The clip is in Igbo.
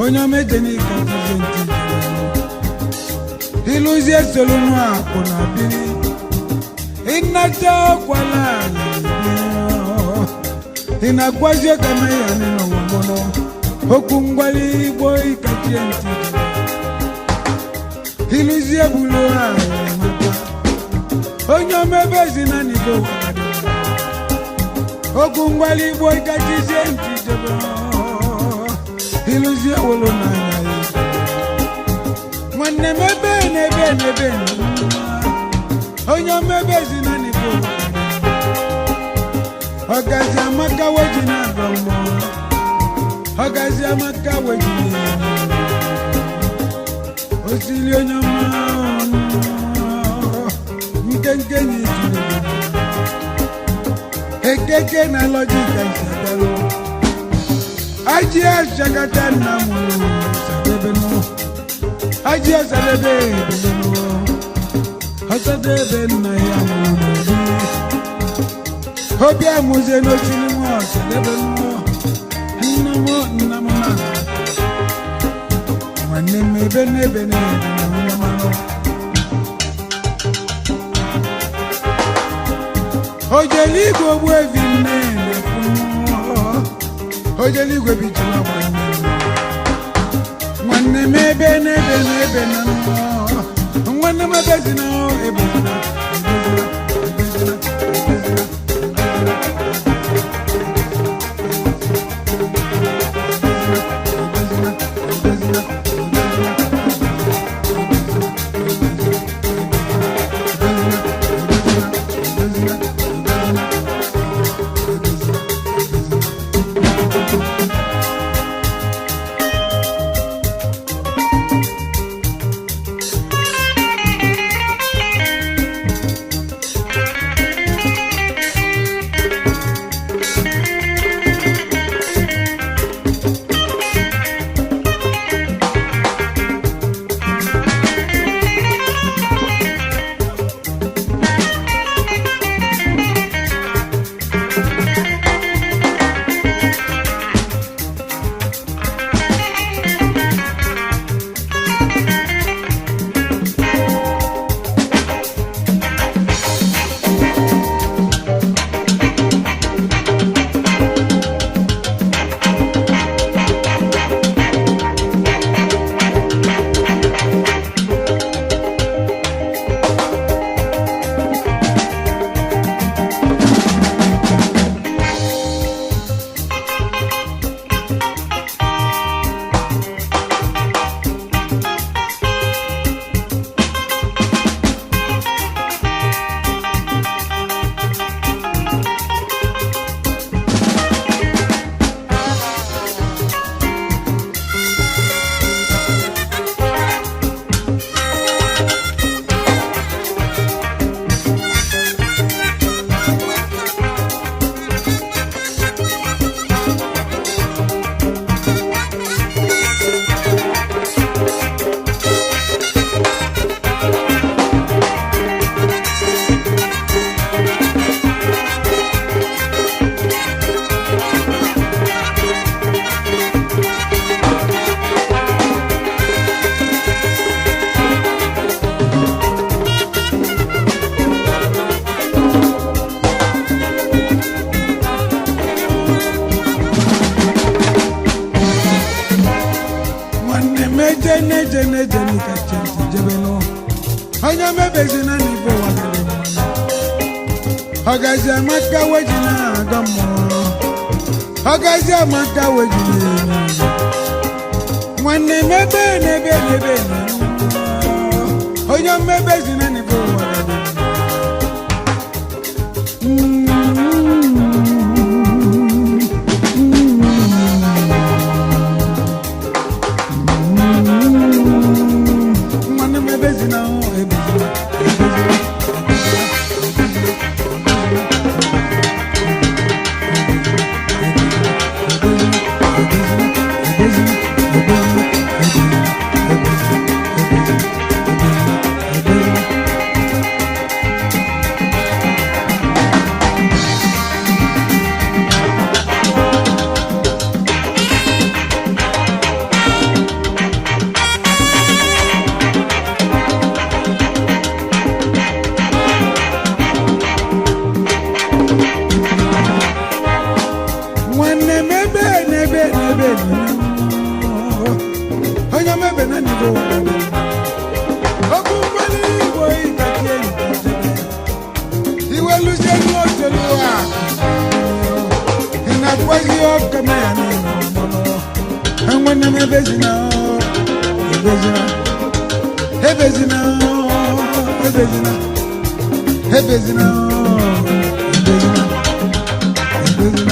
onye mejeni katizenti iluzie solunu akụ na biri ịnata ọkwala ịna-agwazie kama ya n'ọgbọnọ okwu mgbali igbo ikachie ntị iluzie bulu onye omebezi na nibo okwu mgbali igbo ikachizie ntị jebe iluzie wolo n'anya nwanne m ebe n'ebe onye omebezi na nibo ọgazi amaka weji na-agọ mmụọ ọgazi amaka weji osili onye ọma nkenke n'ijiri ekeke na lọjika isadalo aji ashakata nna mụrụ sadebenu aji asadebe ebelenu ọsadebe nna ya mụrụ obi amụzie n'ochiri nwa ọsadebenu nnamo nwanne m ebe n'ebe na nwunye mmanụ ojeligwe ogbu evi nne ojeligwe bijila nwanne m ebe n'ebe na nwanne m ebezi na ebezina jene kachenti jebelo onye mebezi na nibo wagale Ọgazi amaka wejina agamo Ọgazi amaka wejina Nwanne mebe nebe onye mebezi na nibo wagale iyo kama ya ni mono angwana mebezina ebezina ebezina ebezina ebezina ebezina ebezina